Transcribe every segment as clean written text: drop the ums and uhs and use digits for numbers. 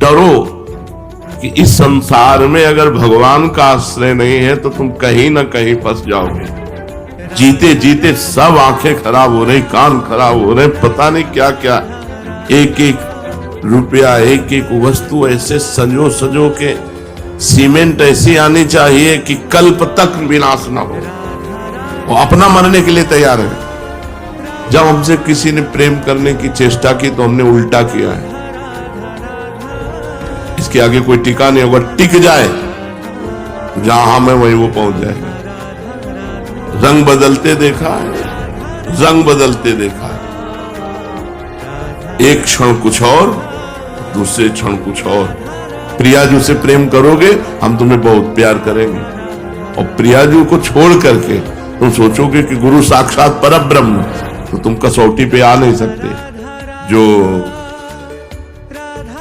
डरो कि इस संसार में अगर भगवान का आश्रय नहीं है तो तुम कहीं ना कहीं फंस जाओगे। जीते जीते सब आंखें खराब हो रही, कान खराब हो रहे, पता नहीं क्या क्या, एक एक रुपया, एक एक वस्तु ऐसे सजो सजो के, सीमेंट ऐसी आनी चाहिए कि कल्प तक विनाश ना हो। वो अपना मरने के लिए तैयार है। जब हमसे किसी ने प्रेम करने की चेष्टा की तो हमने उल्टा किया है। इसके आगे कोई टिका नहीं होगा। टिक जाए जहां हम है वहीं वो पहुंच जाएगा। रंग बदलते देखा है, रंग बदलते देखा है। एक क्षण कुछ और, दूसरे क्षण कुछ और। प्रियाजू से प्रेम करोगे, हम तुम्हें बहुत प्यार करेंगे, और प्रियाजू को छोड़ करके तुम सोचोगे कि गुरु साक्षात परब्रह्म, तो तुम कसौटी पे आ नहीं सकते। जो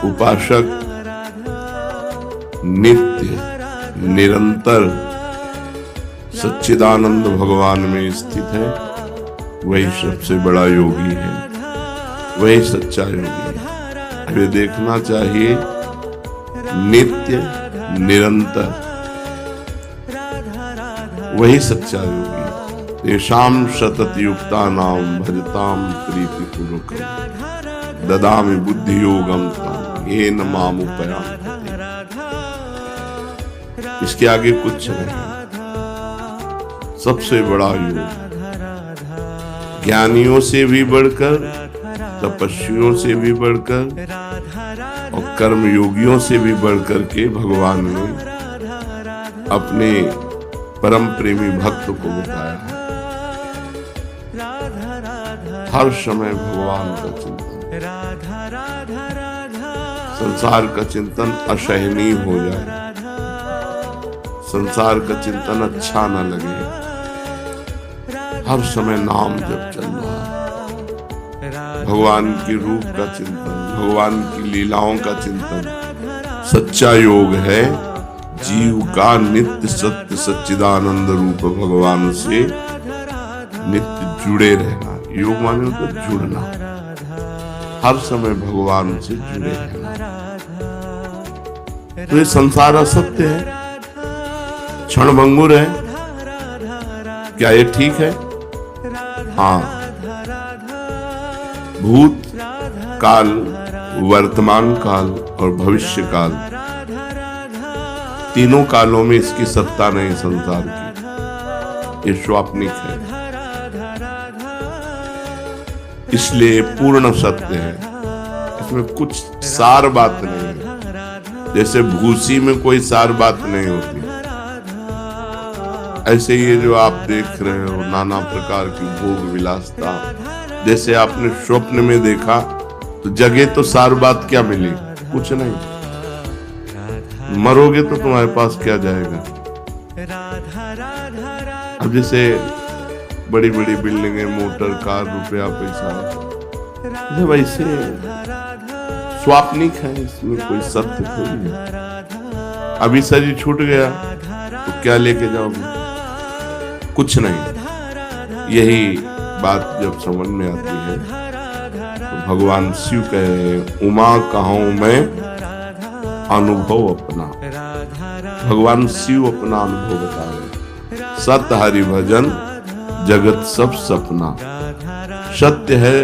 उपासक नित्य निरंतर सच्चिदानंद भगवान में स्थित है, वही सबसे बड़ा योगी है, वही सच्चा योगी है। हमें देखना चाहिए नित्य निरंतर, वही सच्चा योगी है। तेषाम सतत युक्ता नाम भजताम प्रीति पूर्वकम ददामि बुद्धि योगम तम येन माम उपयान्ति। इसके आगे कुछ नहीं। सबसे बड़ा योग, ज्ञानियों से भी बढ़कर, तपस्वियों से भी बढ़कर और कर्म योगियों से भी बढ़कर के भगवान ने अपने परम प्रेमी भक्त को बताया है। हर समय भगवान का चिंतन, संसार का चिंतन असहनीय हो जाए, संसार का चिंतन अच्छा न लगे, हर समय नाम जप चल रहा है, भगवान की रूप का चिंतन, भगवान की लीलाओं का चिंतन। सच्चा योग है जीव का नित्य सत्य सच्चिदानंद रूप भगवान से नित्य जुड़े रहना। योग माने तो जुड़ना, हर समय भगवान से जुड़े रहना। तो ये संसार असत्य है, क्षणभंगुर है, क्या ये ठीक है? हाँ, भूत काल, वर्तमान काल और भविष्य काल, तीनों कालों में इसकी सत्ता नहीं संसार की, ये स्वाप्निक है, इसलिए पूर्ण सत्य है। इसमें कुछ सार बात नहीं है। जैसे भूसी में कोई सार बात नहीं होती, ऐसे ये जो आप देख रहे हो नाना प्रकार की भोग विलासता, जैसे आपने स्वप्न में देखा तो जगह तो सार बात क्या मिली? कुछ नहीं। मरोगे तो तुम्हारे पास क्या जाएगा? अब जैसे बड़ी बड़ी बिल्डिंगें, मोटर, कार, रुपया, पैसा, वैसे स्वाप्निक है, इसमें कोई सत्य थोड़ी है। अभी शरीर छूट गया तो क्या लेके जाओगे? कुछ नहीं। यही बात जब समझ में आती है तो भगवान शिव कह रहे हैं, उमा कहूं मैं अनुभव अपना। भगवान शिव अपना अनुभव बता रहे। सत हरि भजन जगत सब सपना। सत्य है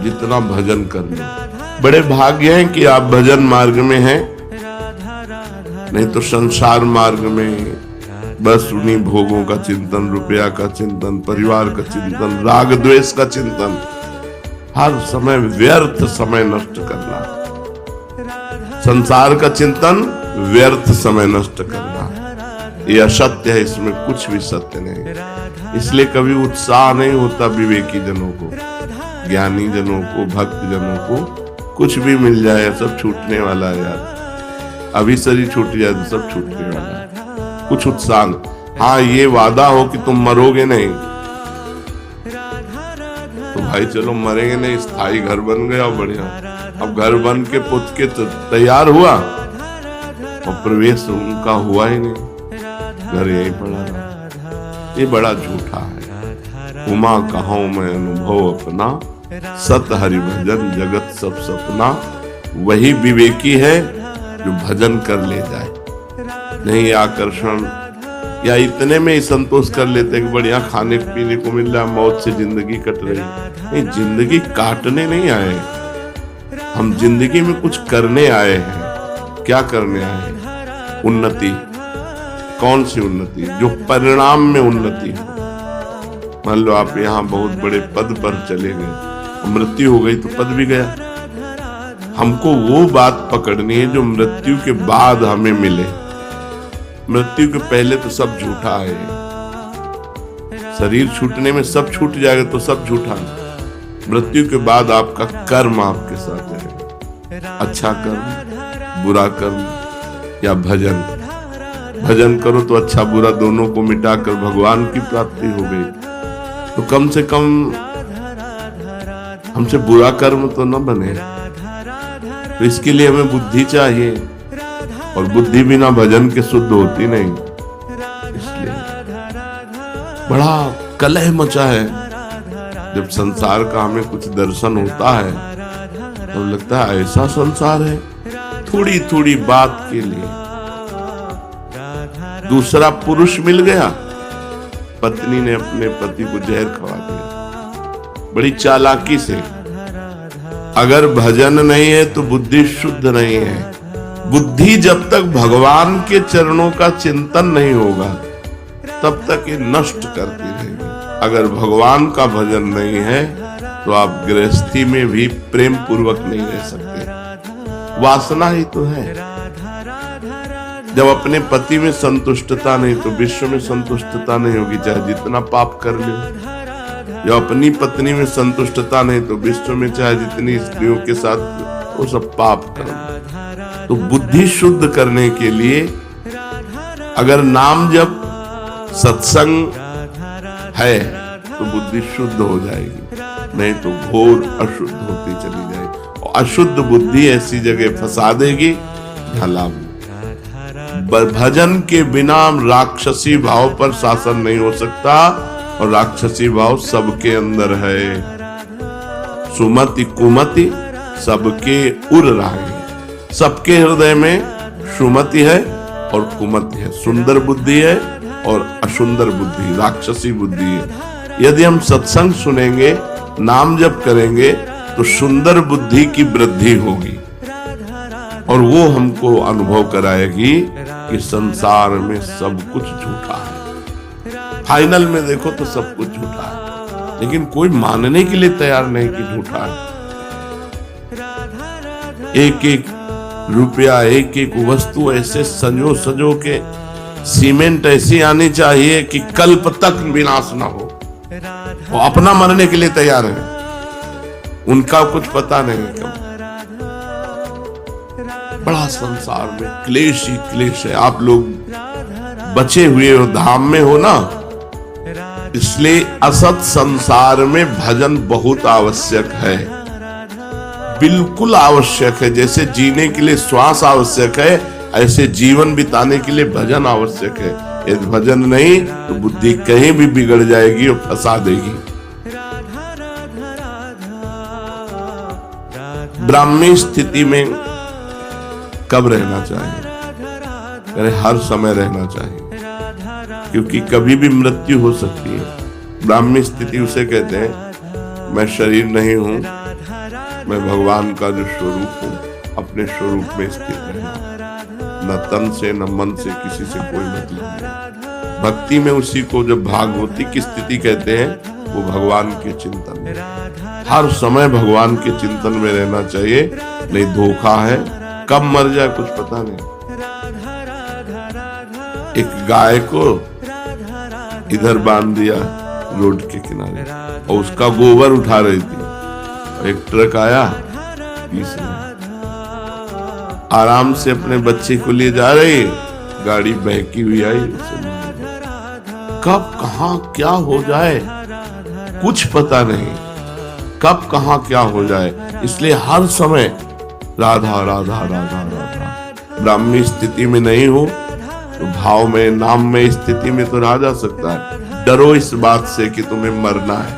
जितना भजन कर लो। बड़े भाग्य हैं कि आप भजन मार्ग में हैं, नहीं तो संसार मार्ग में बस उन्हीं भोगों का चिंतन, रुपया का चिंतन, परिवार का चिंतन, राग द्वेष का चिंतन, हर समय व्यर्थ समय नष्ट करना। संसार का चिंतन, व्यर्थ समय नष्ट करना, यह असत्य है, इसमें कुछ भी सत्य नहीं। इसलिए कभी उत्साह नहीं होता विवेकी जनों को, ज्ञानी जनों को, भक्त जनों को। कुछ भी मिल जाए सब छूटने वाला है यार। अभी शरीर छूट जाए तो सब छूटने वाला है, कुछ उत्साह नहीं। हाँ, ये वादा हो कि तुम मरोगे नहीं, तो भाई चलो मरेंगे नहीं, स्थायी घर बन गया बढ़िया। अब घर बन के पुत के तैयार हुआ और प्रवेश उनका हुआ ही नहीं, घर यही पड़ा रहा। ये बड़ा झूठा है। उमा कहूं मैं अनुभव अपना, सत हरि भजन जगत सब सपना। वही विवेकी है जो भजन कर ले जाए। नहीं आकर्षण या इतने में ही संतोष कर लेते कि बढ़िया खाने पीने को मिल रहा है, मौत से जिंदगी कट रही है। नहीं, जिंदगी काटने नहीं आए, हम जिंदगी में कुछ करने आए हैं। क्या करने आए हैं? उन्नति। कौन सी उन्नति? जो परिणाम में उन्नति हो। मान लो आप यहाँ बहुत बड़े पद पर चले गए, मृत्यु हो गई तो पद भी गया। हमको वो बात पकड़नी है जो मृत्यु के बाद हमें मिले। मृत्यु के पहले तो सब झूठा है। शरीर छूटने में सब छूट जाएगा तो सब झूठा है। मृत्यु के बाद आपका कर्म आपके साथ है। अच्छा कर्म, बुरा कर्म या भजन। भजन करो तो अच्छा बुरा दोनों को मिटाकर भगवान की प्राप्ति हो गई। तो कम से कम हमसे बुरा कर्म तो न बने। तो इसके लिए हमें बुद्धि चाहिए, और बुद्धि बिना भजन के शुद्ध होती नहीं। इसलिए बड़ा कलह मचा है। जब संसार का हमें कुछ दर्शन होता है तो लगता है ऐसा संसार है, थोड़ी थोड़ी बात के लिए। दूसरा पुरुष मिल गया, पत्नी ने अपने पति को जहर खवा दिया बड़ी चालाकी से। अगर भजन नहीं है तो बुद्धि शुद्ध नहीं है। बुद्धि जब तक भगवान के चरणों का चिंतन नहीं होगा तब तक ये नष्ट करती रहेगी। अगर भगवान का भजन नहीं है तो आप गृहस्थी में भी प्रेम पूर्वक नहीं रह सकते। वासना ही तो है। जब अपने पति में संतुष्टता नहीं तो विश्व में संतुष्टता नहीं होगी, चाहे जितना पाप कर ले। जब अपनी पत्नी में संतुष्टता नहीं तो विश्व में चाहे जितनी स्त्रियों के साथ वो सब पाप कर। तो बुद्धि शुद्ध करने के लिए अगर नाम जब सत्संग है तो बुद्धि शुद्ध हो जाएगी, नहीं तो घोर अशुद्ध होती चली जाएगी। और अशुद्ध बुद्धि ऐसी जगह फंसा देगी जहां लाभ। भजन के बिना राक्षसी भाव पर शासन नहीं हो सकता, और राक्षसी भाव सबके अंदर है। सुमति कुमति सबके उर रहे। सबके हृदय में सुमति है और कुमति है। सुंदर बुद्धि है और असुंदर बुद्धि, राक्षसी बुद्धि है। यदि हम सत्संग सुनेंगे, नाम जप करेंगे तो सुंदर बुद्धि की वृद्धि होगी, और वो हमको अनुभव कराएगी कि संसार में सब कुछ झूठा है। फाइनल में देखो तो सब कुछ झूठा है, लेकिन कोई मानने के लिए तैयार नहीं कि झूठा है। एक एक रुपया, एक एक वस्तु ऐसे सजो सजो के, सीमेंट ऐसी आनी चाहिए कि कल्प तक विनाश ना हो। वो अपना मरने के लिए तैयार है, उनका कुछ पता नहीं कब। बड़ा संसार में क्लेश ही क्लेश है। आप लोग बचे हुए हो, धाम में हो ना, इसलिए असत संसार में भजन बहुत आवश्यक है, बिल्कुल आवश्यक है। जैसे जीने के लिए श्वास आवश्यक है, ऐसे जीवन बिताने के लिए भजन आवश्यक है। यदि भजन नहीं तो बुद्धि कहीं भी बिगड़ जाएगी और फंसा देगी। ब्राह्मी स्थिति में कब रहना चाहिए? अरे हर समय रहना चाहिए, क्योंकि कभी भी मृत्यु हो सकती है। ब्राह्मी स्थिति उसे कहते हैं मैं शरीर नहीं हूं, मैं भगवान का जो स्वरूप हूं, अपने स्वरूप में स्थित रहना, न तन से न मन से किसी से कोई मतलब नहीं। भक्ति में उसी को जब भागवती की स्थिति कहते हैं, वो भगवान के चिंतन में, हर समय भगवान के चिंतन में रहना चाहिए। नहीं धोखा है, कब मर जाए कुछ पता नहीं। एक गाय को इधर बांध दिया रोड के किनारे, और उसका गोबर उठा रही थी। एक ट्रक आया, आराम से अपने बच्चे को लिए जा रही, गाड़ी बहकी हुई आई। कब कहां क्या हो जाए कुछ पता नहीं, कब कहां क्या हो जाए। इसलिए हर समय राधा राधा राधा राधा। ब्राह्मी स्थिति में नहीं हो तो भाव में, नाम में, स्थिति में तो रहा जा सकता है। डरो इस बात से कि तुम्हें मरना है,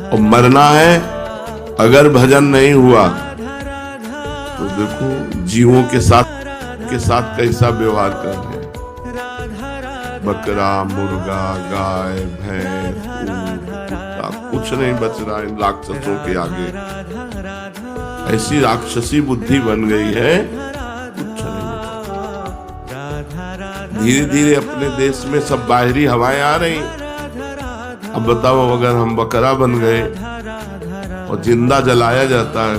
और मरना है। अगर भजन नहीं हुआ तो देखो जीवों के साथ कैसा व्यवहार कर रहे हैं। बकरा, मुर्गा, गाय, भैंस, ऊंट, कुत्ता, कुछ नहीं बच रहा इन राक्षसों के आगे। ऐसी राक्षसी बुद्धि बन गई है, कुछ नहीं। धीरे धीरे अपने देश में सब बाहरी हवाएं आ रही। अब बताओ, अगर हम बकरा बन गए और जिंदा जलाया जाता है,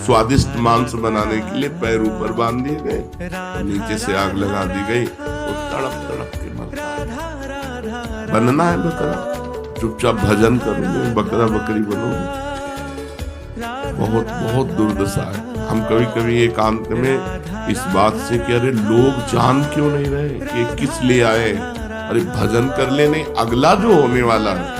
स्वादिष्ट मांस बनाने के लिए पैर ऊपर बांध दिए गए, नीचे से आग लगा दी गई, वो तड़प तड़प के मरता है। बनना है बकरा, चुपचाप भजन करोगे, बकरा बकरी बनोगे। बहुत बहुत दुर्दशा है। हम कभी कभी एकांत में इस बात से कि अरे लोग जान क्यों नहीं रहे कि किस लिए आए, अरे भजन कर ले, नहीं अगला जो होने वाला है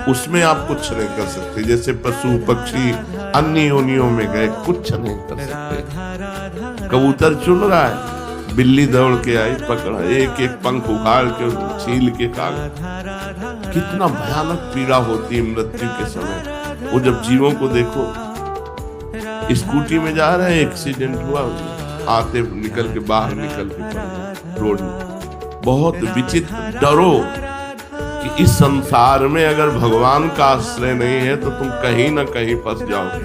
उसमें आप कुछ नहीं कर सकते। जैसे पशु पक्षी अन्य योनियों में गए, कुछ नहीं कर सकते। कबूतर चुन रहा है, बिल्ली दौड़ के आई, पकड़ा, एक एक पंख उखाड़ के छील के खा गया। कितना भयानक पीड़ा होती है मृत्यु के समय। वो जब जीवों को देखो, स्कूटी में जा रहे हैं, एक्सीडेंट हुआ, आते निकल के बाहर निकल के रोड में। बहुत विचित्र। डरो कि इस संसार में अगर भगवान का आश्रय नहीं है तो तुम कहीं ना कहीं फंस जाओगे,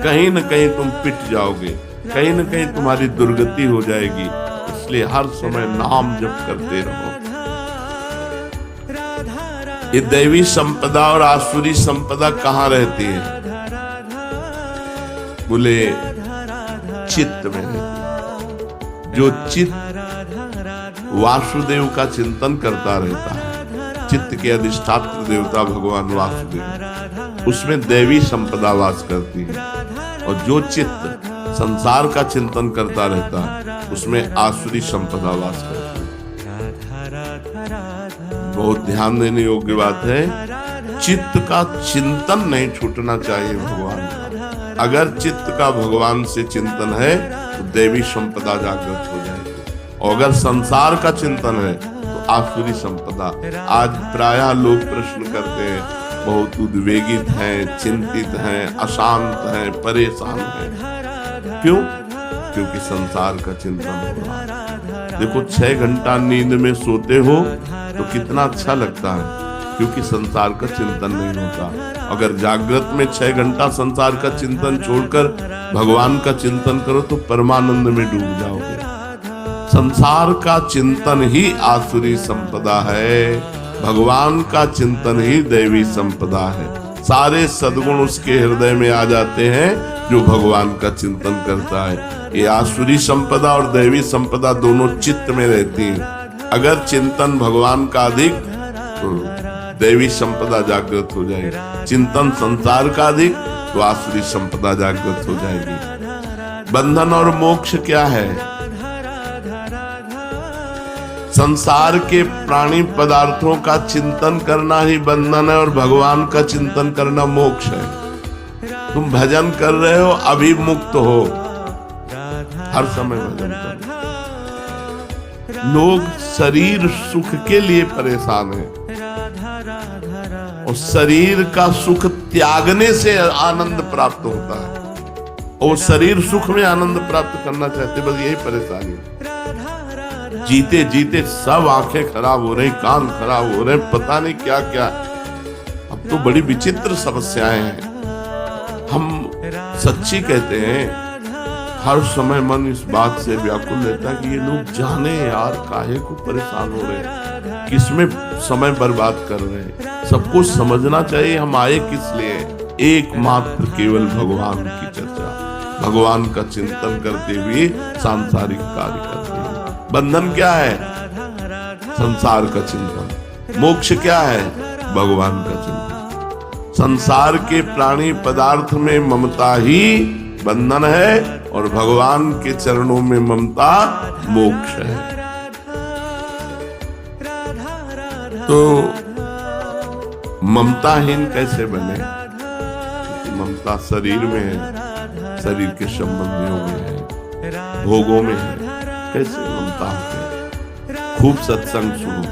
कहीं ना कहीं तुम पिट जाओगे, कहीं ना कहीं तुम्हारी दुर्गति हो जाएगी। इसलिए हर समय नाम जप करते रहो। ये दैवी संपदा और आसुरी संपदा कहाँ रहती है? बोले चित्त में रहती। जो चित्त वासुदेव का चिंतन करता रहता है, चित्त के अधिष्ठात्र देवता भगवान वासुदेव, उसमें दैवी संपदा वास करती है। और जो चित्त संसार का चिंतन करता रहता है, उसमें आसुरी संपदा वास करती है। बहुत ध्यान देने योग्य बात है, चित्त का चिंतन नहीं छूटना चाहिए भगवान का। अगर चित्त का भगवान से चिंतन है तो दैवी संपदा जागृत हो जाएगी, और अगर संसार का चिंतन है तो आसुरी संपदा। आज प्रायः लोग प्रश्न करते हैं, बहुत उद्वेगित हैं, चिंतित हैं, अशांत हैं, परेशान हैं। क्यों? क्योंकि संसार का चिंतन हो रहा है। देखो 6 घंटा नींद में सोते हो तो कितना अच्छा लगता है, क्योंकि संसार का चिंतन नहीं होता। अगर जागृत में 6 घंटा संसार का चिंतन छोड़कर भगवान का चिंतन करो तो परमानंद में डूब जाओगे। संसार का चिंतन ही आसुरी संपदा है, भगवान का चिंतन ही दैवी संपदा है। सारे सद्गुण उसके हृदय में आ जाते हैं जो भगवान का चिंतन करता है। ये आसुरी संपदा और दैवी संपदा दोनों चित्त में रहती हैं। अगर चिंतन भगवान का अधिक तो दैवी संपदा जागृत हो जाएगी, चिंतन संसार का अधिक तो आसुरी संपदा जागृत हो जाएगी। बंधन और मोक्ष क्या है? संसार के प्राणी पदार्थों का चिंतन करना ही बंधन है और भगवान का चिंतन करना मोक्ष है। तुम भजन कर रहे हो, अभी मुक्त हो, हर समय भजन करो। लोग शरीर सुख के लिए परेशान हैं, और शरीर का सुख त्यागने से आनंद प्राप्त होता है, और शरीर सुख में आनंद प्राप्त करना चाहते, बस यही परेशानी है। जीते जीते सब आंखें खराब हो रही, कान खराब हो रहे, पता नहीं क्या क्या। अब तो बड़ी विचित्र समस्याएं हैं। हम सच्ची कहते हैं, हर समय मन इस बात से व्याकुल रहता है कि ये लोग जाने यार काहे को परेशान हो रहे हैं, किसमें समय बर्बाद कर रहे हैं। सबको समझना चाहिए हम आए किस लिए। एकमात्र केवल भगवान की चर्चा, भगवान का चिंतन करते हुए सांसारिक कार्य करते हैं। बंधन क्या है? संसार का चिंतन। मोक्ष क्या है? भगवान का चिंतन। संसार के प्राणी पदार्थ में ममता ही बंधन है, और भगवान के चरणों में ममता मोक्ष है। तो ममताहीन कैसे बने? ममता शरीर में है, शरीर के संबंधियों में है, भोगों में है। कैसे ममता है? खूब सत्संग सुनो,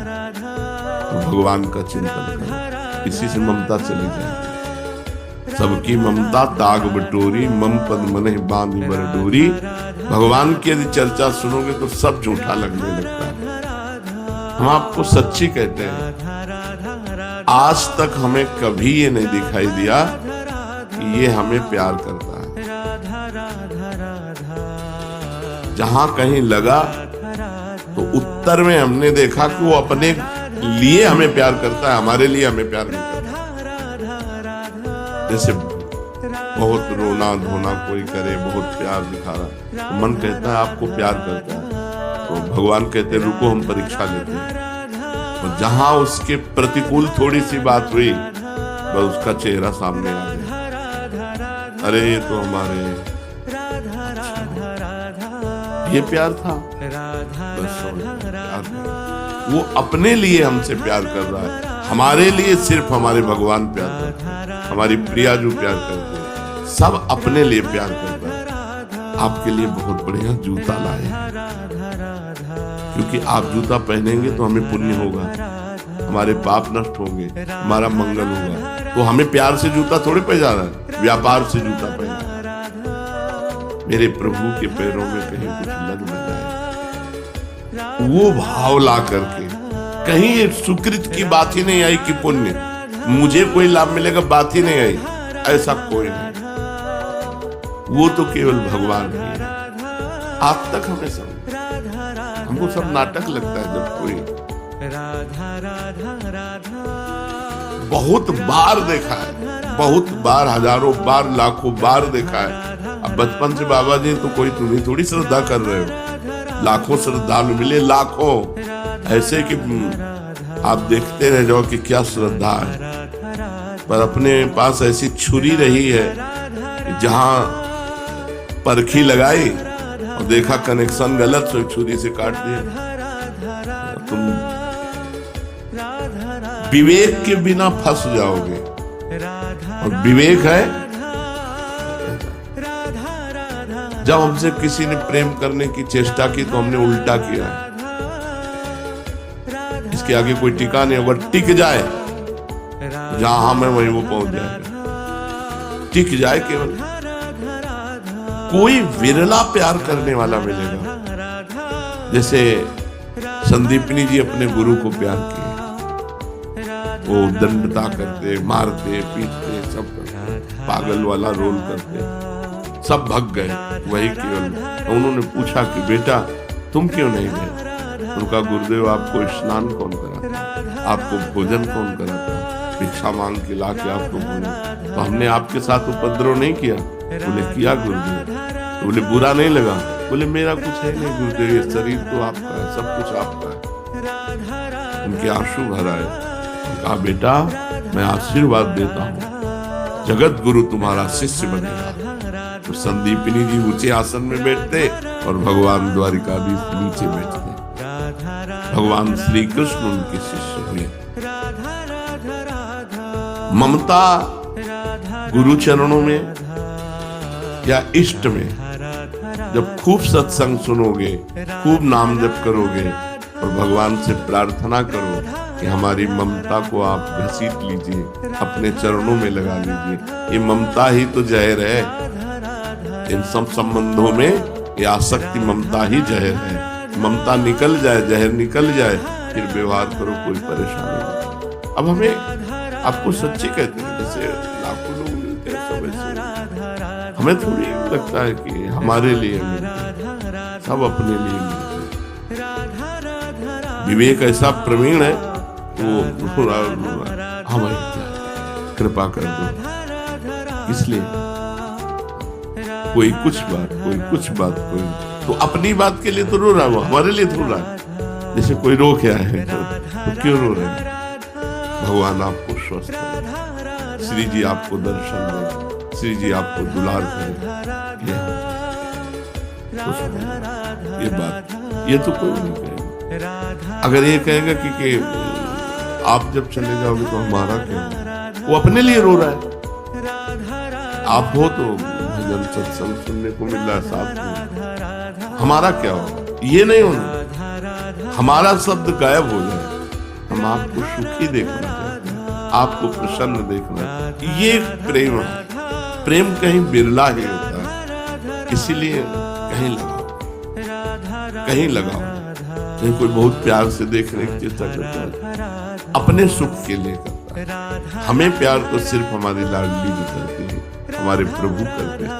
तो भगवान का चिंतन करो, इसी से ममता चली जाएगी। सबकी ममता ताग बटोरी, मम पद मनहि बांधि बर डोरी। भगवान की यदि चर्चा सुनोगे तो सब झूठा लगने लगता है। हम आपको सच्ची कहते हैं, आज तक हमें कभी ये नहीं दिखाई दिया कि ये हमें प्यार करता है। जहां कहीं लगा तो उत्तर में हमने देखा कि वो अपने लिए हमें प्यार करता है, हमारे लिए हमें प्यार नहीं करता। जैसे बहुत रोना धोना कोई करे, बहुत प्यार दिखा रहा, तो मन कहता है आपको प्यार करता है, तो भगवान कहते हैं रुको हम परीक्षा लेते हैं। और जहां उसके प्रतिकूल थोड़ी सी बात हुई, बस उसका चेहरा सामने आ गया, अरे ये तो हमारे ये प्यार था, बस प्यार। वो अपने लिए हमसे प्यार कर रहा है, हमारे लिए सिर्फ हमारे भगवान प्यार करते हैं, हमारी प्रिया जो प्यार करते हैं, सब अपने लिए प्यार करता है। आपके लिए बहुत बढ़िया जूता लाए, क्योंकि आप जूता पहनेंगे तो हमें पुण्य होगा, हमारे पाप नष्ट होंगे, हमारा मंगल होगा। तो हमें प्यार से जूता थोड़े पहना रहा है, व्यापार से जूता पहना। मेरे प्रभु के पैरों में कहीं कुछ लग न जाए, वो भाव ला करके, कहीं सुकृत की बात ही नहीं आई कि पुण्य मुझे कोई लाभ मिलेगा, बात ही नहीं आई, ऐसा कोई नहीं। वो तो केवल भगवान ही है। आज तक हमें हमको सब नाटक लगता है। जब कोई बहुत बार देखा है, बहुत बार, हजारों बार, लाखों बार देखा है। अब बचपन से बाबा जी तो कोई तुम्हें थोड़ी श्रद्धा कर रहे हो, लाखों श्रद्धालु मिले, लाखों, ऐसे कि आप देखते रह जाओ कि क्या श्रद्धा है। पर अपने पास ऐसी छुरी रही है कि जहां परखी लगाई और देखा कनेक्शन गलत, तो छुरी से काट दिया। तुम विवेक के बिना फंस जाओगे, और विवेक है जब हमसे किसी ने प्रेम करने की चेष्टा की तो हमने उल्टा किया है। इसके आगे कोई टिका नहीं, अगर टिक जाए जहां हम हैं वहीं वो पहुंच जाएगा। टिक जाए केवल, कोई विरला प्यार करने वाला मिलेगा। जैसे संदीपनी जी अपने गुरु को प्यार किए, वो दंडता करते, मारते, पीटते, सब करते, पागल वाला रोल करते, सब भग गए, वही केवल। उन्होंने पूछा कि बेटा तुम क्यों नहीं गए? उनका गुरुदेव आपको स्नान कौन कराता, आपको भोजन कौन कराता, भिक्षा मांग के ला के आपको भोजन, तो हमने आपके साथ उपद्रव नहीं किया? बोले किया गुरुदेव। तो बोले बुरा नहीं लगा? बोले मेरा कुछ है नहीं गुरुदेव, ये शरीर तो आपका है, सब कुछ आपका है। उनके आंसू भर आए। कहा बेटा मैं आशीर्वाद देता हूँ, जगत गुरु तुम्हारा शिष्य बनेगा। तो संदीपनी जी ऊंचे आसन में बैठते और भगवान द्वारिकाधीश नीचे बैठते। भगवान श्री कृष्ण उनके शिष्य हुए। ममता गुरु चरणों में या इष्ट में जब खूब सत्संग सुनोगे, खूब नाम जप करोगे और भगवान से प्रार्थना करो कि हमारी ममता को आप घसीट लीजिए, अपने चरणों में लगा लीजिए। ये ममता ही तो जहर है। इन सब संबंधों में ये आसक्ति ममता ही जहर है। ममता निकल जाए, जहर निकल जाए, फिर व्यवहार करो, कोई परेशानी नहीं। अब हमें आपको सच्ची कहते हैं, जैसे लाखों लोग मिलते हैं सब ऐसे, हमें थोड़ी लगता है कि हमारे लिए मिलते, सब अपने लिए मिलते। विवेक ऐसा प्रवीण है, वो हमें कृपा कर दो। इसलिए कोई कुछ बात, कोई कुछ बात, कोई तो अपनी बात के लिए तो रो रहा है, वो हमारे लिए तो रो रहा है। जैसे कोई रो क्या है तो क्यों रो रहे हैं? भगवान आपको स्वस्थ करे, श्री जी आपको दर्शन दे, श्री जी आपको दुलार करे। ये बात, ये तो कोई नहीं कहेगा। अगर ये कहेगा कि आप जब चले जाओगे तो हमारा क्या? वो अपने लिए रो रहा है। आप हो तो भजन सत्संग सुनने को मिल रहा है साथ में, हमारा क्या हो? ये नहीं होना। हमारा शब्द गायब हो जाए, हम आपको सुखी देखना चाहते हैं, आपको प्रसन्न देखना, ये प्रेम है। प्रेम कहीं बिरला ही होता है, इसीलिए कहीं लगाओ। नहीं कोई बहुत प्यार से देखने की चेष्टा करता है, अपने सुख के लिए करता है। हमें प्यार तो सिर्फ हमारी लाडली भी करती है, हमारे प्रभु करते हैं।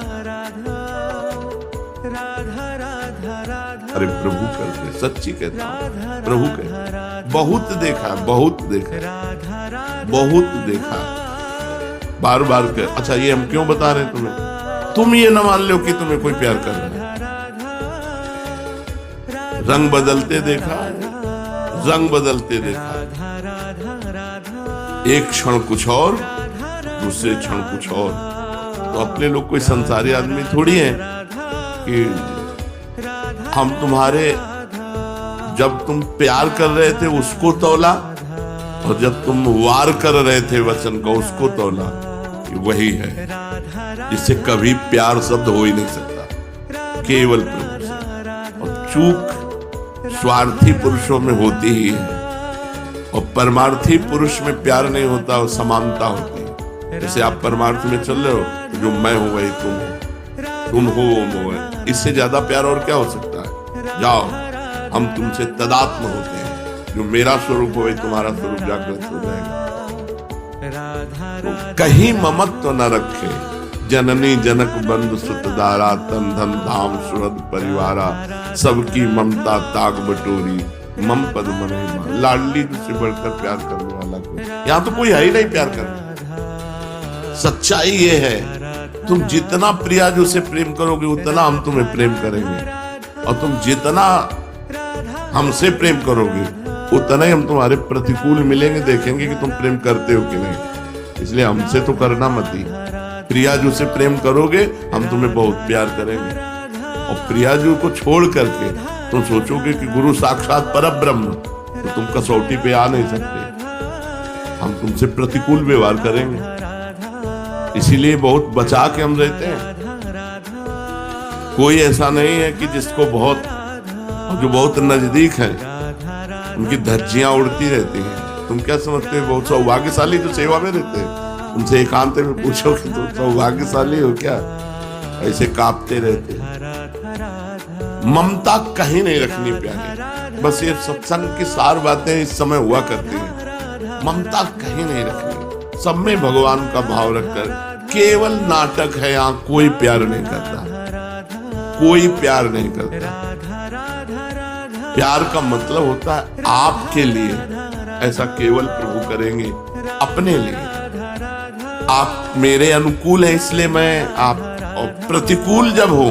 अरे प्रभु करते, सच्ची कहता हूं, प्रभु कहते। बहुत देखा बार बार कर। अच्छा ये हम क्यों बता रहे हैं तुम्हें? तुम ये न मान लो कि तुम्हें कोई प्यार कर रहा है। रंग बदलते देखा, एक क्षण कुछ और, दूसरे क्षण कुछ और। तो अपने लोग कोई संसारी आदमी थोड़ी है कि हम तुम्हारे, जब तुम प्यार कर रहे थे उसको तौला, और जब तुम वार कर रहे थे वचन का उसको तौला, कि वही है जिससे कभी प्यार शब्द हो ही नहीं सकता, केवल प्रभु से। और चूक स्वार्थी पुरुषों में होती ही है, और परमार्थी पुरुष में प्यार नहीं होता, और समानता होती है। जैसे आप परमार्थ में चल रहे हो, जो मैं हूं वही तुम हो, तुम हो वो है, इससे ज्यादा प्यार और क्या हो सकता है? जाओ, हम तुमसे तदात्म होते हैं, जो मेरा स्वरूप हो वही तुम्हारा स्वरूप जागृत हो जाएगा। तो कहीं ममत्व न रखे, जननी जनक बंधु सुत दारा, तन धन धाम सुहृद परिवारा, सबकी ममता ताग बटोरी, मम पद मने। लाडली से बढ़कर प्यार करने वाला कोई यहाँ तो कोई है ही नहीं प्यार करने। सच्चाई ये है, तुम जितना प्रियाजू से प्रेम करोगे उतना हम तुम्हें प्रेम करेंगे, और तुम जितना हमसे प्रेम करोगे उतना ही हम तुम्हारे प्रतिकूल मिलेंगे, देखेंगे कि तुम प्रेम करते हो कि नहीं। इसलिए हमसे तो करना मत ही। प्रियाजू से प्रेम करोगे हम तुम्हें बहुत प्यार करेंगे, और प्रियाजू को छोड़ करके तुम सोचोगे कि गुरु साक्षात परब्रह्म, तो तुम कसौटी पे आ नहीं सकते। हम तुमसे प्रतिकूल व्यवहार करेंगे, इसीलिए बहुत बचा के हम रहते हैं। कोई ऐसा नहीं है कि जिसको बहुत, जो बहुत नजदीक है उनकी धज्जियां उड़ती रहती हैं। तुम क्या समझते हो? बहुत सौभाग्यशाली जो सेवा में रहते हैं, उनसे एकांत में पूछो कि तुम सौभाग्यशाली हो क्या? ऐसे कांपते रहते हैं। ममता कहीं नहीं रखनी प्यारी। बस ये सत्संग की सार बातें इस समय हुआ करती हैं। ममता कहीं नहीं रखनी, सब में भगवान का भाव रखकर। केवल नाटक है, यहाँ कोई प्यार नहीं करता, कोई प्यार नहीं करता। प्यार का मतलब होता है आपके लिए, ऐसा केवल प्रभु करेंगे अपने लिए। आप मेरे अनुकूल हैं इसलिए मैं आप, और प्रतिकूल जब हो,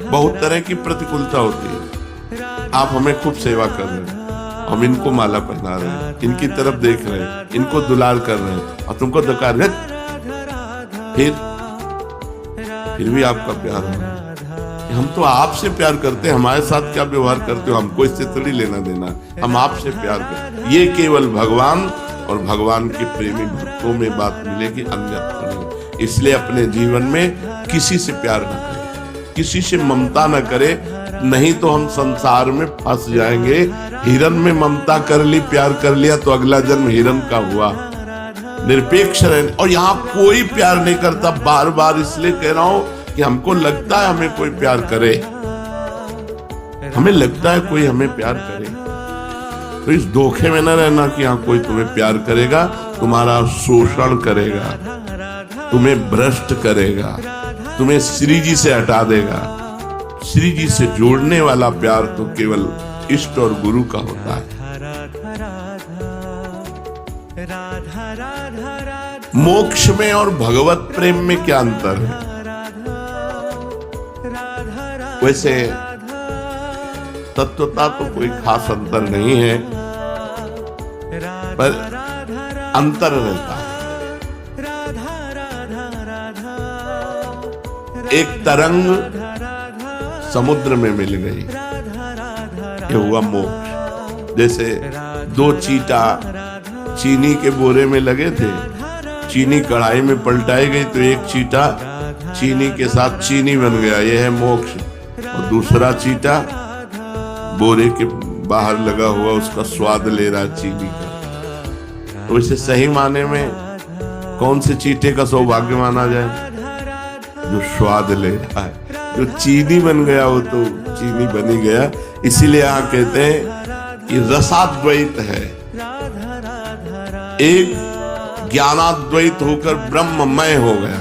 बहुत तरह की प्रतिकूलता होती है। आप हमें खूब सेवा कर रहे हैं, हम इनको माला पहना रहे हैं, इनकी तरफ देख रहे हैं, इनको दुलार कर रहे हैं, और तुमको धकार है, फिर भी आपका प्यार है। हम तो आपसे प्यार करते हैं, हमारे साथ क्या व्यवहार करते हो हमको इससे थोड़ी लेना देना, हम आपसे प्यार करते। ये केवल भगवान और भगवान के प्रेमी भक्तों में बात मिलेगी, अन्यथा नहीं। इसलिए अपने जीवन में किसी से प्यार न करे, किसी से ममता न करे, नहीं तो हम संसार में फंस जाएंगे। हिरन में ममता कर ली, प्यार कर लिया, तो अगला जन्म हिरन का हुआ। निरपेक्ष रहने, और यहाँ कोई प्यार नहीं करता। बार बार इसलिए कह रहा हूं कि हमको लगता है हमें कोई प्यार करे, हमें लगता है कोई हमें प्यार करे, तो इस धोखे में न रहना कि यहाँ कोई तुम्हें प्यार करेगा, तुम्हारा शोषण करेगा, तुम्हें भ्रष्ट करेगा, तुम्हें श्री जी से हटा देगा। श्री जी से जोड़ने वाला प्यार तो केवल इष्ट और गुरु का होता है। मोक्ष में और भगवत प्रेम में क्या अंतर है? वैसे तत्वता तो कोई खास अंतर नहीं है, पर अंतर रहता है। एक तरंग समुद्र में मिल गई, ये हुआ मोक्ष। जैसे दो चीटा चीनी के बोरे में लगे थे, चीनी कढ़ाई में पलटाई गई तो एक चीटा चीनी के साथ चीनी बन गया, यह है मोक्ष। और दूसरा चीटा बोरे के बाहर लगा हुआ उसका स्वाद ले रहा चीनी का। तो इसे सही माने में कौन से चीटे का सौभाग्य माना जाए? जो स्वाद ले रहा है, जो चीनी बन गया वो तो चीनी बनी गया। इसीलिए यहाँ कहते हैं कि रसाद्वैत है, एक ज्ञानाद्वैत होकर ब्रह्ममय हो गया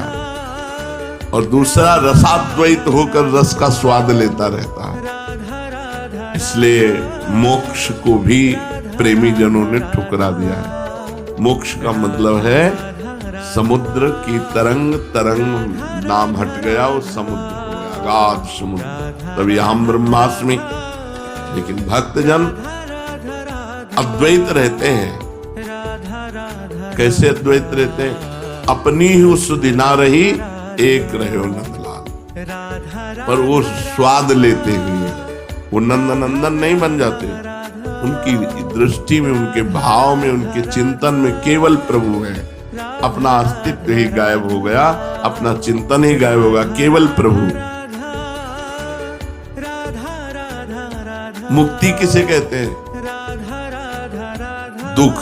और दूसरा रसाद्वैत होकर रस का स्वाद लेता रहता है। इसलिए मोक्ष को भी प्रेमी जनों ने ठुकरा दिया है। मोक्ष का मतलब है समुद्र की तरंग, तरंग नाम हट गया, वो समुद्र हो गया, अगाध समुद्र। तभी हम ब्रह्मास्मि। लेकिन भक्तजन अद्वैत रहते हैं। कैसे अद्वैत रहते हैं? अपनी ही उस दिना रही एक रहे हो नंदलाल, पर वो स्वाद लेते हुए वो नंदनंदन नहीं बन जाते। उनकी दृष्टि में, उनके भाव में, उनके चिंतन में केवल प्रभु है। अपना अस्तित्व ही गायब हो गया, अपना चिंतन ही गायब होगा, केवल प्रभु। मुक्ति किसे कहते हैं? दुख,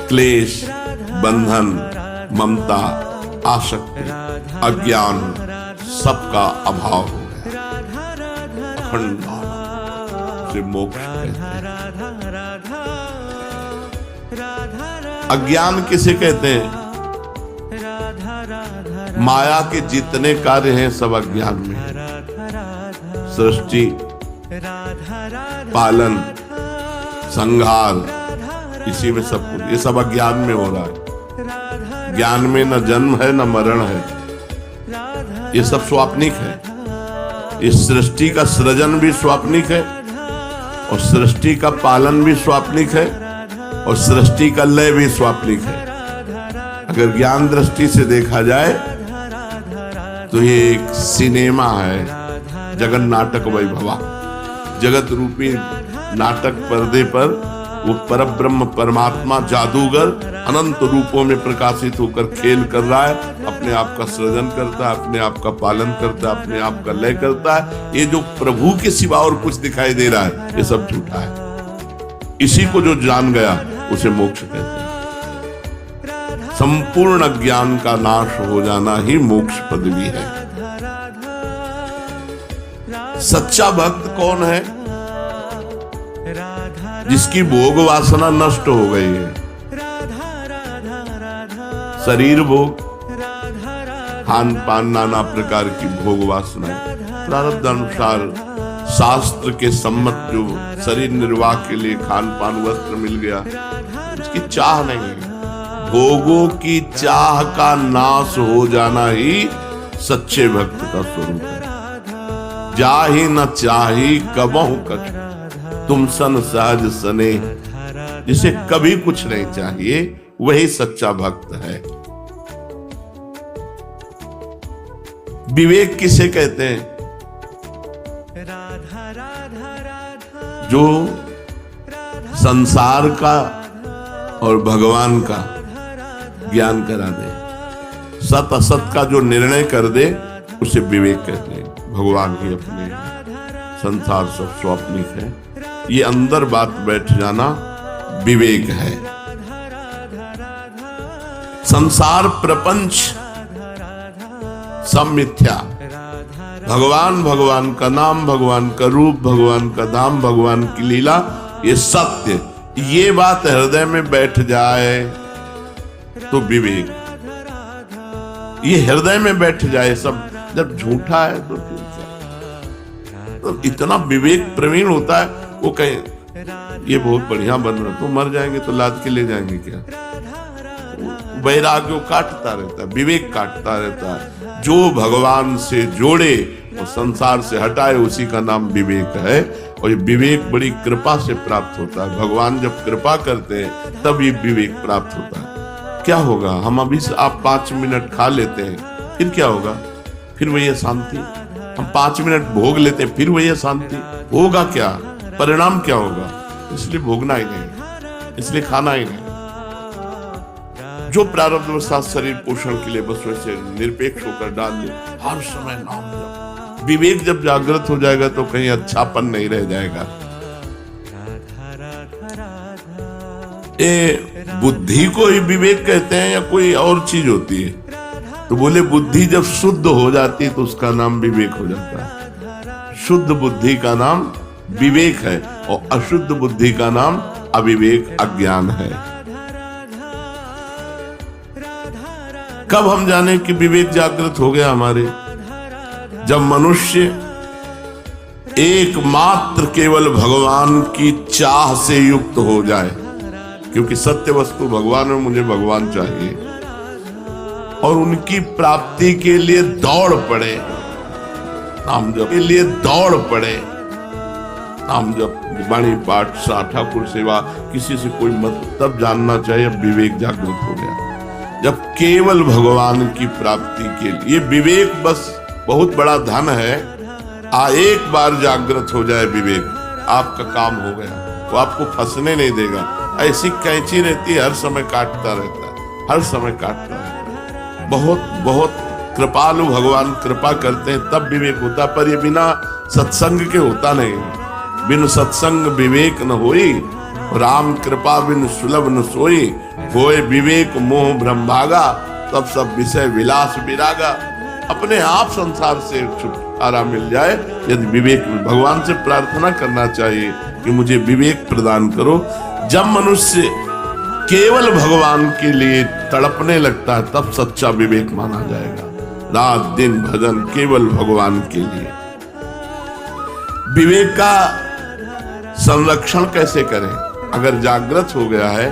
क्लेश, बंधन, ममता, आसक्ति, अज्ञान सबका अभाव हो गया, अखंड से मोक्ष कहते हैं। अज्ञान किसे कहते हैं? माया के जितने कार्य हैं सब अज्ञान में है। सृष्टि, पालन, संहार, इसी में सब कुछ, ये सब अज्ञान में हो रहा है। ज्ञान में न जन्म है न मरण है, ये सब स्वाप्निक है। इस सृष्टि का सृजन भी स्वाप्निक है और सृष्टि का पालन भी स्वाप्निक है और सृष्टि का लय भी स्वाप्निक है। अगर ज्ञान दृष्टि से देखा जाए तो ये एक सिनेमा है, जगन नाटक वैभवा। जगत रूपी नाटक पर्दे पर वो परब्रह्म परमात्मा जादूगर अनंत रूपों में प्रकाशित होकर खेल कर रहा है, अपने आप का सृजन करता है, अपने आप का पालन करता है, अपने आप का लय करता है। ये जो प्रभु के सिवा और कुछ दिखाई दे रहा है, ये सब झूठा है। इसी को जो जान गया उसे मोक्ष कहते हैं। संपूर्ण ज्ञान का नाश हो जाना ही मोक्ष पदवी है। सच्चा भक्त कौन है? जिसकी भोग वासना नष्ट हो गई है। शरीर भोग, खान पान, नाना प्रकार की भोग वासना, प्रारब्ध अनुसार शास्त्र के सम्मत जो शरीर निर्वाह के लिए खान पान वस्त्र मिल गया, उसकी चाह नहीं है। भोगों की चाह का नाश हो जाना ही सच्चे भक्त का स्वरूप है। जाहि न चाही कबहु कछु, तुम सन सहज सने। जिसे कभी कुछ नहीं चाहिए वही सच्चा भक्त है। विवेक किसे कहते हैं? जो संसार का और भगवान का ज्ञान करा दे, सत असत का जो निर्णय कर दे, उसे विवेक कहते हैं। भगवान ही अपने, संसार सब स्वाप्निक है, ये अंदर बात बैठ जाना विवेक है। संसार प्रपंच सब मिथ्या, भगवान, भगवान का नाम, भगवान का रूप, भगवान का धाम, भगवान की लीला, ये सत्य। ये बात हृदय में बैठ जाए तो विवेक, ये हृदय में बैठ जाए। सब जब झूठा है तो इतना विवेक प्रवीण होता है, वो कहे ये बहुत बढ़िया बन रहा, तो मर जाएंगे तो लाद के ले जाएंगे क्या? वैराग्य काटता रहता है, विवेक काटता रहता है। जो भगवान से जोड़े और संसार से हटाए, उसी का नाम विवेक है। और ये विवेक बड़ी कृपा से प्राप्त होता है। भगवान जब कृपा करते हैं तब ये विवेक प्राप्त होता है। क्या होगा? हम अभी से आप 5 मिनट खा लेते हैं, फिर क्या होगा? फिर वही शांति। हम 5 मिनट भोग लेते हैं, फिर वही शांति। होगा क्या? परिणाम क्या होगा? इसलिए भोगना ही नहीं, इसलिए खाना ही नहीं। जो प्रारब्ध अवस्था शरीर पोषण के लिए बस वैसे निरपेक्ष होकर डाल दे, हर समय नाम जप। विवेक जब जागृत हो जाएगा तो कहीं अच्छापन नहीं रह जाएगा। बुद्धि को ही विवेक कहते हैं या कोई और चीज होती है? तो बोले बुद्धि जब शुद्ध हो जाती है तो उसका नाम विवेक हो जाता है। शुद्ध बुद्धि का नाम विवेक है और अशुद्ध बुद्धि का नाम अविवेक, अज्ञान है। कब हम जाने कि विवेक जागृत हो गया हमारे? जब मनुष्य एकमात्र केवल भगवान की चाह से युक्त हो जाए, क्योंकि सत्य वस्तु भगवान में, मुझे भगवान चाहिए, और उनकी प्राप्ति के लिए दौड़ पड़े, नाम जप के लिए दौड़ पड़े, नाम जप, वाणी पाठ, ठाकुर सेवा, किसी से कोई मत, तब जानना चाहिए विवेक जागृत हो गया। जब केवल भगवान की प्राप्ति के लिए विवेक बस बहुत बड़ा धन है। एक बार जागृत हो जाए विवेक, आपका काम हो गया, वो आपको फंसने नहीं देगा। ऐसी कैंची रहती है, हर समय काटता रहता है, हर समय काटता रहता है। बहुत बहुत कृपालु भगवान कृपा करते हैं तब विवेक होता, पर ये बिना सत्संग के होता नहीं। बिन सत्संग विवेक न होई, राम कृपा बिन सुलभ न सोई, होए विवेक मोह भ्रम भागा, तब सब विषय विलास विरागा। अपने आप संसार से छुटकारा मिल जाए यदि विवेक। भगवान से प्रार्थना करना चाहिए कि मुझे विवेक प्रदान करो। जब मनुष्य केवल भगवान के लिए तड़पने लगता है तब सच्चा विवेक माना जाएगा। रात दिन भजन केवल भगवान के लिए। विवेक का संरक्षण कैसे करें? अगर जागृत हो गया है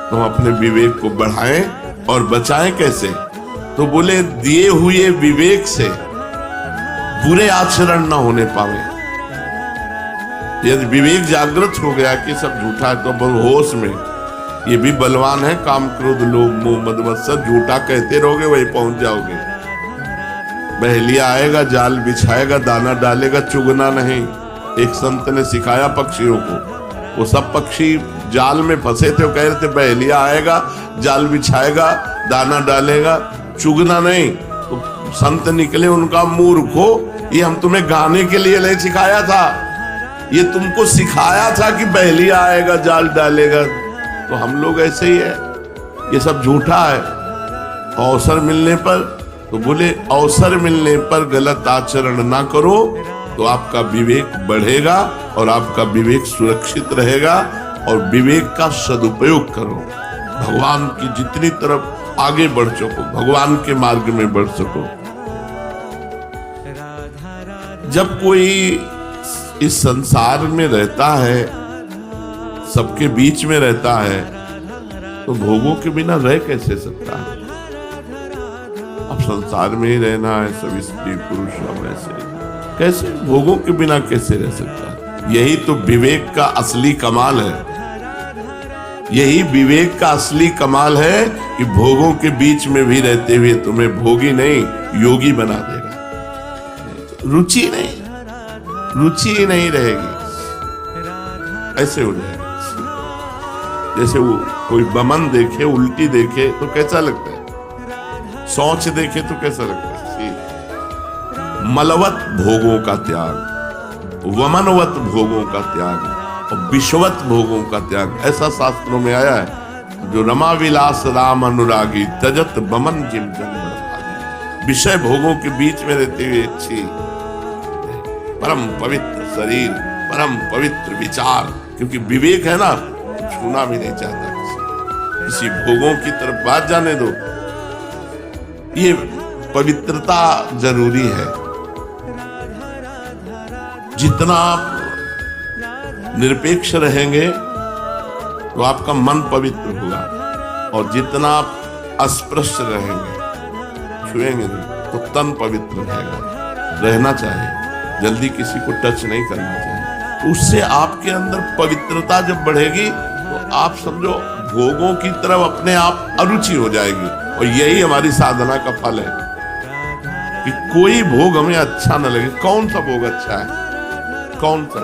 तो हम अपने विवेक को बढ़ाएं और बचाएं कैसे? तो बोले दिए हुए विवेक से बुरे आचरण न होने पावे। यदि विवेक जागृत हो गया कि सब झूठा है तो होश में, ये भी बलवान है, काम क्रोध लोभ मोह मद मत्सर, झूठा कहते रहोगे वही पहुंच जाओगे। बहेलिया आएगा, जाल बिछाएगा, दाना डालेगा, चुगना नहीं। एक संत ने सिखाया पक्षियों को, वो सब पक्षी जाल में फंसे थे, वो कह रहे थे बहेलिया आएगा, जाल बिछाएगा, दाना डालेगा, चुगना नहीं। तो संत निकले, उनका मूर्खो, ये हम तुम्हें गाने के लिए नहीं सिखाया था, ये तुमको सिखाया था कि बहेलिया आएगा, जाल डालेगा। तो हम लोग ऐसे ही है, ये सब झूठा है। अवसर मिलने पर, तो बोले अवसर मिलने पर गलत आचरण ना करो तो आपका विवेक बढ़ेगा और आपका विवेक सुरक्षित रहेगा। और विवेक का सदुपयोग करो, भगवान की जितनी तरफ आगे बढ़ सको, भगवान के मार्ग में बढ़ सको। जब कोई इस संसार में रहता है, सबके बीच में रहता है, तो भोगों के बिना रह कैसे सकता है? अब संसार में ही रहना है, सभी स्त्री पुरुष सब ऐसे, कैसे भोगों के बिना कैसे रह सकता है? यही तो विवेक का असली कमाल है। यही विवेक का असली कमाल है कि भोगों के बीच में भी रहते हुए तुम्हें भोगी नहीं योगी बना देगा। रुचि ही नहीं रहेगी, ऐसे हो जाएगा। जैसे वो कोई बमन देखे, उल्टी देखे तो कैसा लगता है, सोच देखे तो कैसा लगता है। मलवत भोगों का त्याग, वमनवत भोगों का त्याग और विश्ववत भोगों का त्याग, ऐसा शास्त्रों में आया है। जो रमा विलास राम अनुरागी, तजत बमन जिम जन्म। विषय भोगों के बीच में रहते हुए अच्छी परम पवित्र शरीर, परम पवित्र विचार, क्योंकि विवेक है ना, छूना भी नहीं चाहता किसी भोगों की तरफ। बात जाने दो, ये पवित्रता जरूरी है। जितना आप निरपेक्ष रहेंगे तो आपका मन पवित्र होगा, और जितना आप अस्पृश्य रहेंगे, छुएंगे नहीं, तो तन पवित्र रहेगा। रहना चाहिए, जल्दी किसी को टच नहीं करना चाहिए। उससे आपके अंदर पवित्रता जब बढ़ेगी तो आप समझो भोगों की तरफ अपने आप अरुचि हो जाएगी। और यही हमारी साधना का फल है कि कोई भोग हमें अच्छा न लगे। कौन सा भोग अच्छा है, कौन सा?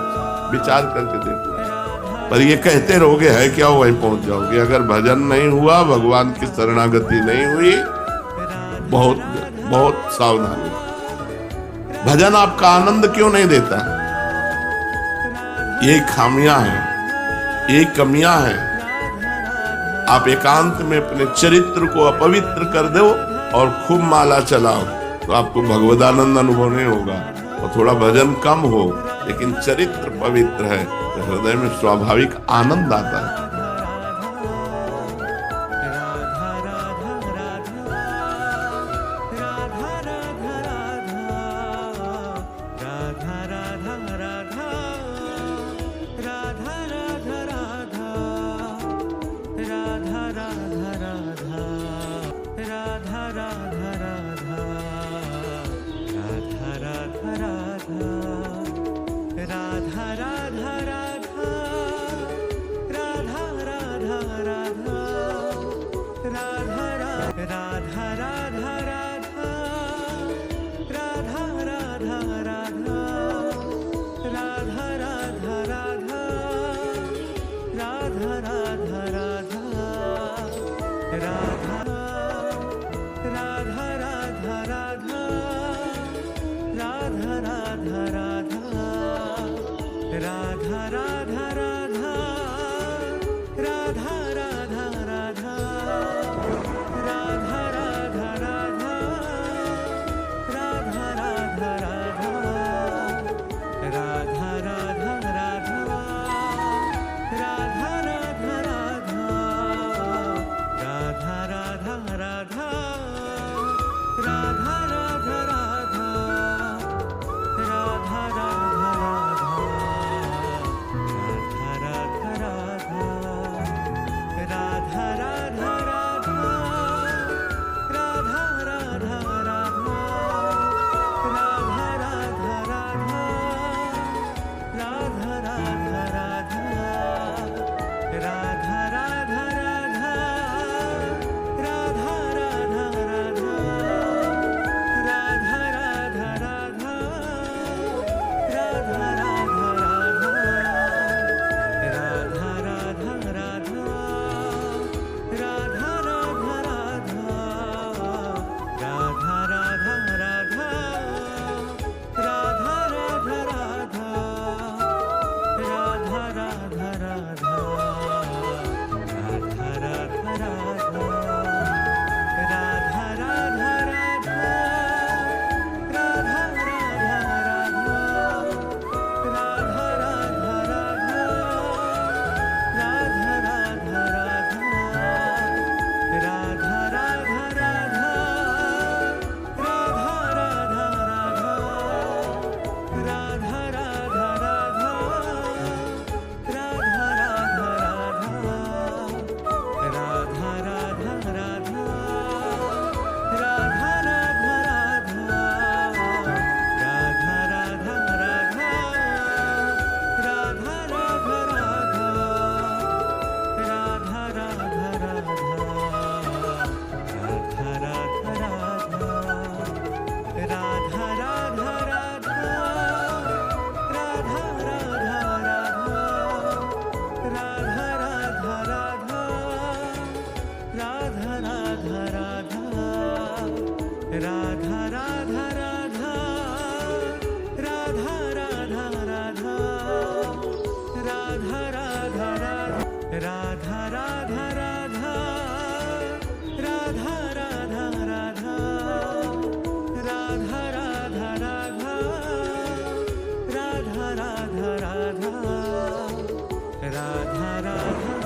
विचार करके देखो। पर ये कहते रहोगे है क्या, वहीं पहुंच जाओगे। अगर भजन नहीं हुआ, भगवान की शरणागति नहीं हुई, बहुत बहुत सावधानी। भजन आपका आनंद क्यों नहीं देता? ये खामियां हैं, ये कमियां हैं। आप एकांत में अपने चरित्र को अपवित्र कर दो और खूब माला चलाओ तो आपको भगवदानंद अनुभव नहीं होगा। और थोड़ा भजन कम हो लेकिन चरित्र पवित्र है तो हृदय में स्वाभाविक आनंद आता है। राधा राधा